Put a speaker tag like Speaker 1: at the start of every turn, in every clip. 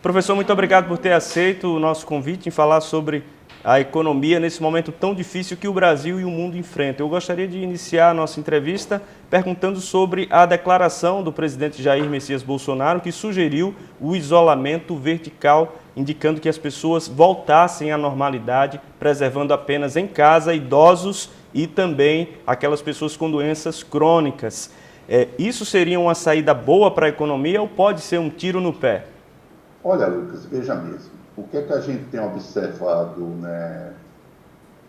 Speaker 1: Professor, muito obrigado por ter aceito o nosso convite em falar sobre a economia nesse momento tão difícil que o Brasil e o mundo enfrentam. Eu gostaria de iniciar a nossa entrevista perguntando sobre a declaração do presidente Jair Messias Bolsonaro, que sugeriu o isolamento vertical, indicando que as pessoas voltassem à normalidade, preservando apenas em casa idosos e também aquelas pessoas com doenças crônicas. Isso seria uma saída boa para a economia ou pode ser um tiro no pé?
Speaker 2: Olha, Lucas, veja mesmo, o que é que a gente tem observado, né,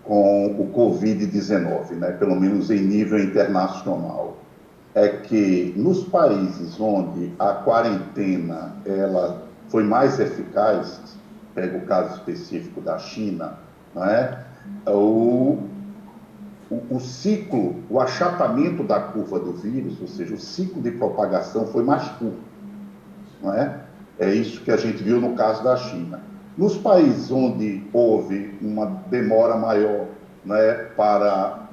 Speaker 2: com o Covid-19, né, pelo menos em nível internacional, é que nos países onde a quarentena ela foi mais eficaz, pega o caso específico da China, não é? O ciclo, o achatamento da curva do vírus, ou seja, o ciclo de propagação foi mais curto, não é? É isso que a gente viu no caso da China. Nos países onde houve uma demora maior, né, para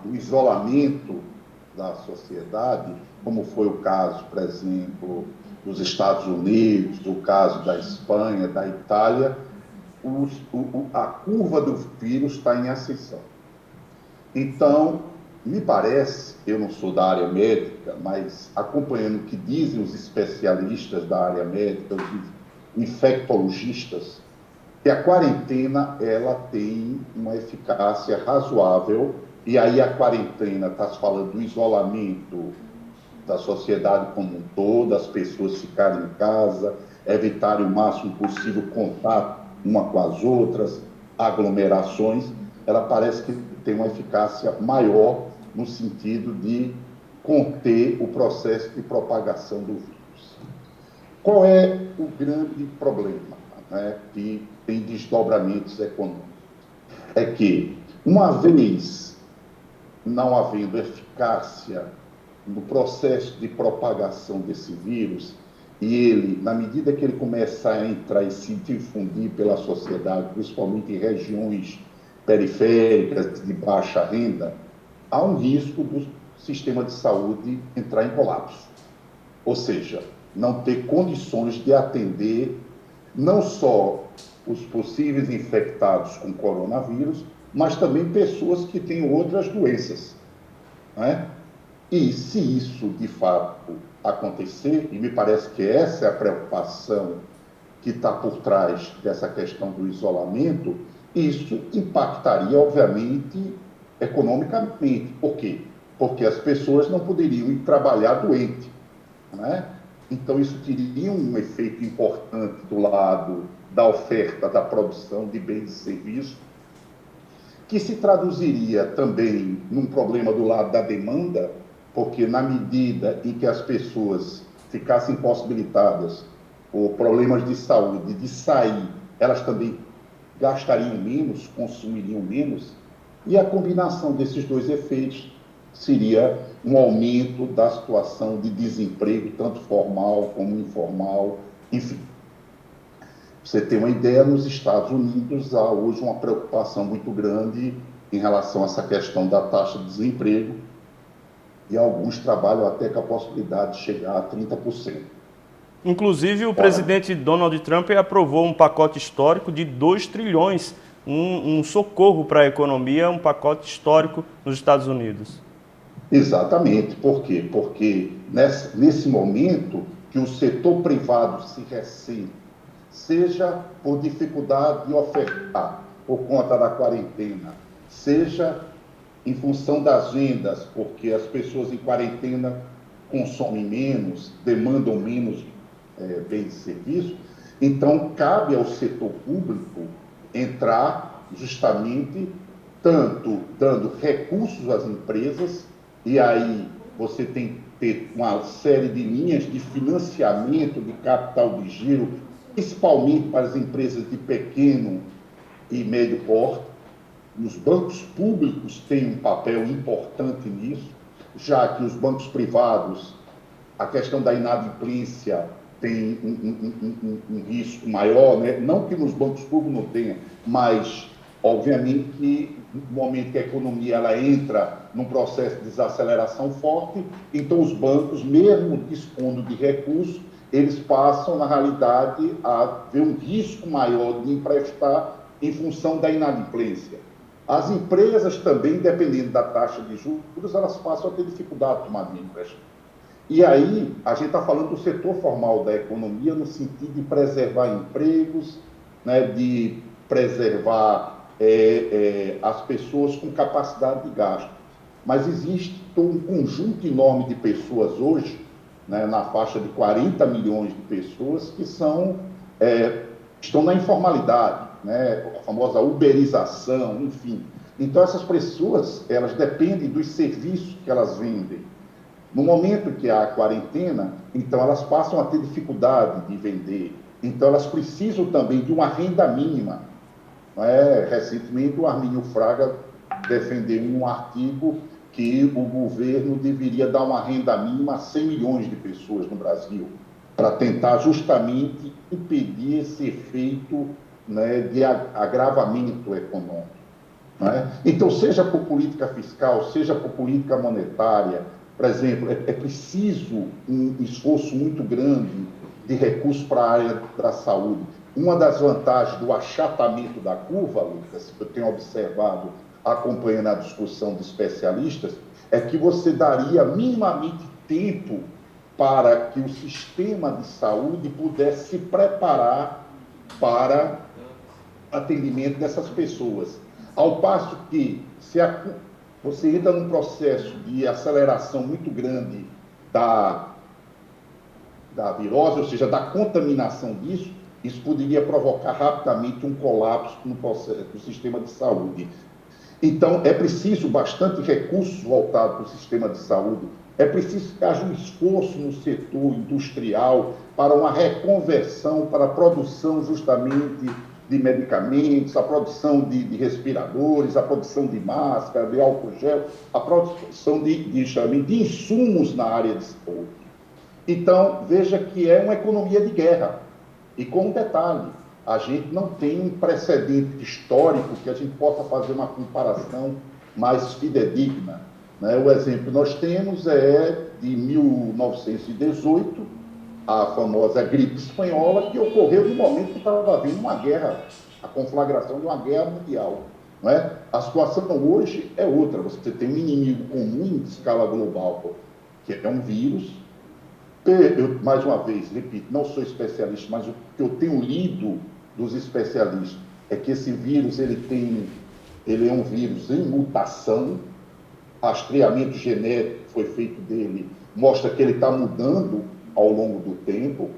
Speaker 2: o isolamento da sociedade, como foi o caso, por exemplo, dos Estados Unidos, o caso da Espanha, da Itália, a curva do vírus está em ascensão. Então, me parece, eu não sou da área médica, mas acompanhando o que dizem os especialistas da área médica, os infectologistas, que a quarentena ela tem uma eficácia razoável, e aí a quarentena está se falando do isolamento da sociedade como um todo, as pessoas ficarem em casa, evitarem o máximo possível contato uma com as outras, aglomerações, ela parece que tem uma eficácia maior no sentido de conter o processo de propagação do vírus. Qual é o grande problema, né, que tem desdobramentos econômicos? É que, uma vez não havendo eficácia no processo de propagação desse vírus, e ele, na medida que ele começa a entrar e se difundir pela sociedade, principalmente em regiões periféricas de baixa renda, há um risco do sistema de saúde entrar em colapso. Ou seja, não ter condições de atender não só os possíveis infectados com coronavírus, mas também pessoas que têm outras doenças, né? E se isso de fato acontecer, e me parece que essa é a preocupação que está por trás dessa questão do isolamento, isso impactaria, obviamente, economicamente. Por quê? Porque as pessoas não poderiam ir trabalhar doente, né? Então, isso teria um efeito importante do lado da oferta, da produção de bens e serviços, que se traduziria também num problema do lado da demanda, porque na medida em que as pessoas ficassem possibilitadas por problemas de saúde de sair, elas também gastariam menos, consumiriam menos, e a combinação desses dois efeitos seria um aumento da situação de desemprego, tanto formal como informal, enfim. Você tem uma ideia, nos Estados Unidos há hoje uma preocupação muito grande em relação a essa questão da taxa de desemprego, e alguns trabalham até com a possibilidade de chegar a 30%.
Speaker 1: Inclusive, o
Speaker 2: Ora,
Speaker 1: presidente Donald Trump aprovou um pacote histórico de 2 trilhões, um socorro para a economia, um pacote histórico nos Estados Unidos.
Speaker 2: exatamente. Por quê? Porque nesse momento que o setor privado se ressente, seja por dificuldade de ofertar por conta da quarentena, seja em função das vendas, porque as pessoas em quarentena consomem menos, demandam menos bens e serviços, então cabe ao setor público entrar justamente tanto dando recursos às empresas, e aí você tem que ter uma série de linhas de financiamento de capital de giro, principalmente para as empresas de pequeno e médio porte. Os bancos públicos têm um papel importante nisso, já que os bancos privados, a questão da inadimplência tem um risco maior, né? Não que nos bancos públicos não tenha, mas obviamente que no momento que a economia ela entra num processo de desaceleração forte, então os bancos, mesmo dispondo de recursos, eles passam, na realidade, a ver um risco maior de emprestar em função da inadimplência. As empresas também, dependendo da taxa de juros, elas passam a ter dificuldade de tomar empréstimo. E aí, a gente está falando do setor formal da economia no sentido de preservar empregos, né, de preservar as pessoas com capacidade de gasto. Mas existe um conjunto enorme de pessoas hoje, né, na faixa de 40 milhões de pessoas, que estão na informalidade, né, a famosa uberização, enfim. Então, essas pessoas, elas dependem dos serviços que elas vendem. No momento que há a quarentena, então elas passam a ter dificuldade de vender. Então, elas precisam também de uma renda mínima. Recentemente, o Armínio Fraga defendeu um artigo que o governo deveria dar uma renda mínima a 100 milhões de pessoas no Brasil, para tentar justamente impedir esse efeito, né, de agravamento econômico. Então, seja por política fiscal, seja por política monetária, por exemplo, é preciso um esforço muito grande de recursos para a área da saúde. Uma das vantagens do achatamento da curva, Lucas, que eu tenho observado acompanhando a discussão de especialistas, é que você daria minimamente tempo para que o sistema de saúde pudesse se preparar para atendimento dessas pessoas. Ao passo que, se você entra num processo de aceleração muito grande da virose, ou seja, da contaminação disso, isso poderia provocar rapidamente um colapso no processo do sistema de saúde. Então, é preciso bastante recursos voltados para o sistema de saúde, é preciso que haja um esforço no setor industrial para uma reconversão, para a produção justamente de medicamentos, a produção de respiradores, a produção de máscara, de álcool gel, a produção de insumos na área de saúde. Então, veja que é uma economia de guerra. E com um detalhe, a gente não tem um precedente histórico que a gente possa fazer uma comparação mais fidedigna. O exemplo que nós temos é de 1918, a famosa gripe espanhola, que ocorreu no momento que estava havendo uma guerra, a conflagração de uma guerra mundial. A situação hoje é outra. Você tem um inimigo comum em escala global, que é um vírus. Eu, mais uma vez, repito, não sou especialista, mas o que eu tenho lido dos especialistas é que esse vírus ele é um vírus em mutação. Rastreamento genético foi feito dele, mostra que ele está mudando ao longo do tempo,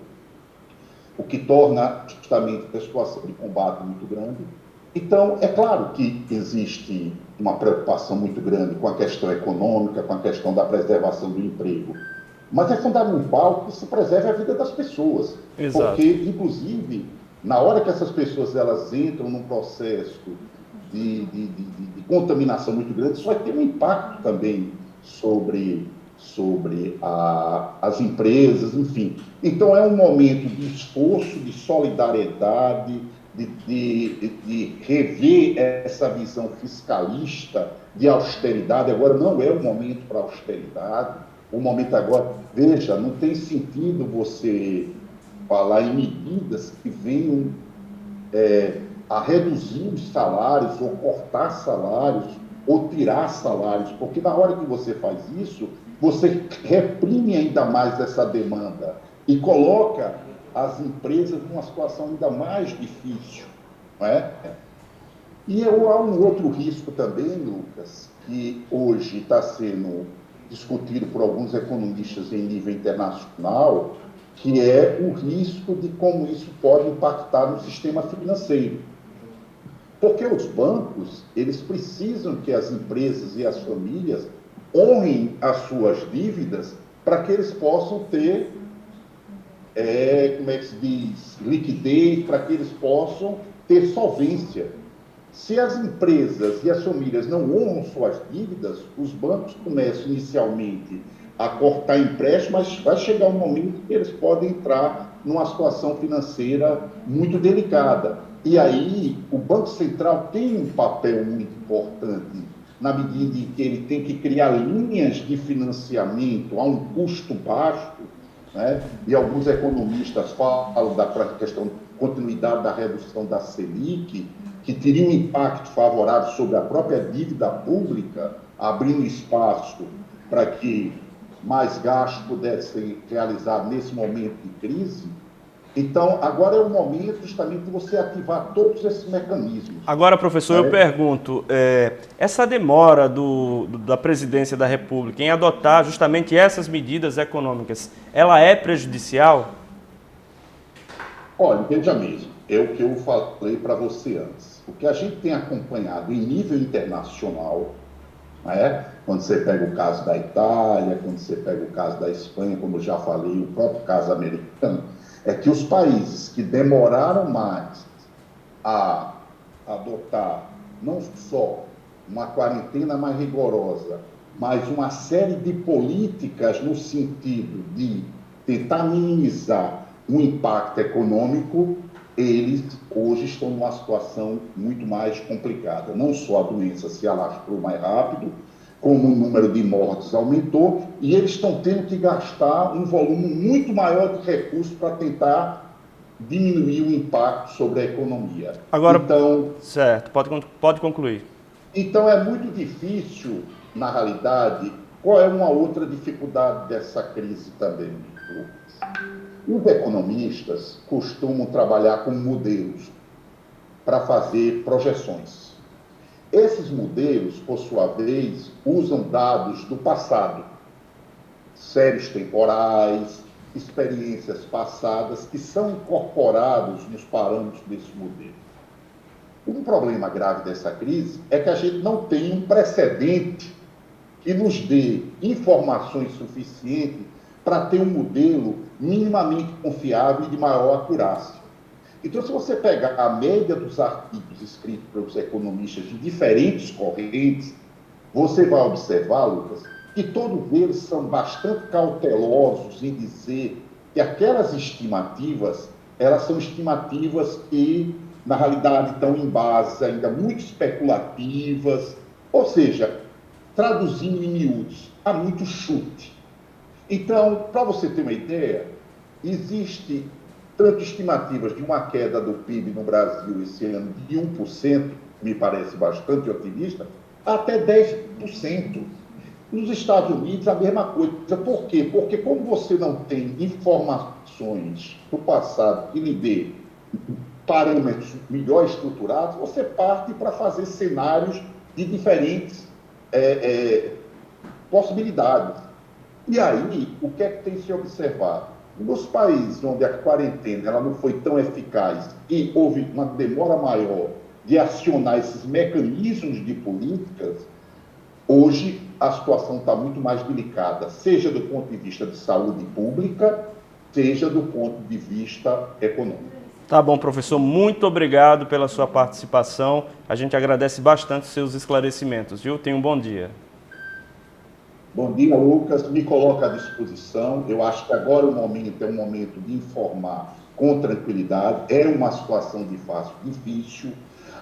Speaker 2: o que torna justamente a situação de combate muito grande. Então, é claro que existe uma preocupação muito grande com a questão econômica, com a questão da preservação do emprego, mas é fundamental que se preserve a vida das pessoas.
Speaker 1: Exato.
Speaker 2: Porque, inclusive, na hora que essas pessoas elas entram num processo de contaminação muito grande, isso vai ter um impacto também sobre as empresas, enfim. Então, é um momento de esforço, de solidariedade, de rever essa visão fiscalista de austeridade. Agora, não é o momento para austeridade. O momento agora, veja, não tem sentido você falar em medidas que venham a reduzir os salários, ou cortar salários, ou tirar salários, porque na hora que você faz isso, você reprime ainda mais essa demanda e coloca as empresas numa situação ainda mais difícil. E há um outro risco também, Lucas, que hoje está sendo discutido por alguns economistas em nível internacional, que é o risco de como isso pode impactar no sistema financeiro. Porque os bancos, eles precisam que as empresas e as famílias honrem as suas dívidas para que eles possam ter, liquidez, para que eles possam ter solvência. Se as empresas e as famílias não honram suas dívidas, os bancos começam inicialmente a cortar empréstimos, mas vai chegar um momento que eles podem entrar numa situação financeira muito delicada. E aí o Banco Central tem um papel muito importante, na medida em que ele tem que criar linhas de financiamento a um custo baixo, né? E alguns economistas falam da questão de continuidade da redução da Selic, que teria um impacto favorável sobre a própria dívida pública, abrindo espaço para que mais gastos pudessem ser realizados nesse momento de crise. Então, agora é o momento justamente de você ativar todos esses mecanismos.
Speaker 1: Agora, professor, eu pergunto, essa demora da presidência da República em adotar justamente essas medidas econômicas, ela é prejudicial?
Speaker 2: Olha, veja mesmo, é o que eu falei para você antes. O que a gente tem acompanhado em nível internacional, né? Quando você pega o caso da Itália, quando você pega o caso da Espanha, como eu já falei, o próprio caso americano, é que os países que demoraram mais a adotar não só uma quarentena mais rigorosa, mas uma série de políticas no sentido de tentar minimizar o impacto econômico, eles hoje estão numa situação muito mais complicada. Não só a doença se alastrou mais rápido, como o número de mortes aumentou, e eles estão tendo que gastar um volume muito maior de recursos para tentar diminuir o impacto sobre a economia.
Speaker 1: Agora,
Speaker 2: então,
Speaker 1: certo, pode concluir.
Speaker 2: Então é muito difícil, na realidade, qual é uma outra dificuldade dessa crise também, Lucas? Os economistas costumam trabalhar com modelos para fazer projeções. Esses modelos, por sua vez, usam dados do passado, séries temporais, experiências passadas que são incorporados nos parâmetros desse modelo. Um problema grave dessa crise é que a gente não tem um precedente que nos dê informações suficientes para ter um modelo minimamente confiável e de maior acurácia. Então, se você pegar a média dos artigos escritos pelos economistas de diferentes correntes, você vai observar, Lucas, que todos eles são bastante cautelosos em dizer que aquelas estimativas, elas são estimativas que, na realidade, estão em bases ainda muito especulativas, ou seja, traduzindo em miúdos, há muito chute. Então, para você ter uma ideia, existe tanto estimativas de uma queda do PIB no Brasil esse ano de 1%, me parece bastante otimista, até 10%. Nos Estados Unidos, a mesma coisa. Por quê? Porque como você não tem informações do passado que lhe dê parâmetros melhor estruturados, você parte para fazer cenários de diferentes possibilidades. E aí, o que é que tem se observado? Nos países onde a quarentena ela não foi tão eficaz e houve uma demora maior de acionar esses mecanismos de políticas, hoje a situação está muito mais delicada, seja do ponto de vista de saúde pública, seja do ponto de vista econômico.
Speaker 1: Tá bom, professor, muito obrigado pela sua participação. A gente agradece bastante os seus esclarecimentos, viu? Tenha um bom dia.
Speaker 2: Bom dia, Lucas. Me coloca à disposição. Eu acho que agora o momento é um momento de informar com tranquilidade. É uma situação de fato difícil.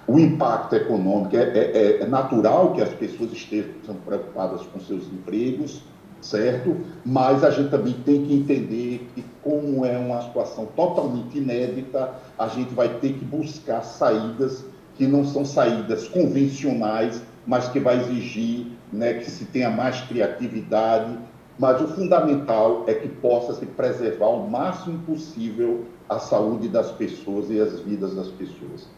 Speaker 2: O impacto econômico é natural que as pessoas estejam preocupadas com seus empregos, certo? Mas a gente também tem que entender que, como é uma situação totalmente inédita, a gente vai ter que buscar saídas que não são saídas convencionais, mas que vai exigir, né, que se tenha mais criatividade, mas o fundamental é que possa se preservar o máximo possível a saúde das pessoas e as vidas das pessoas.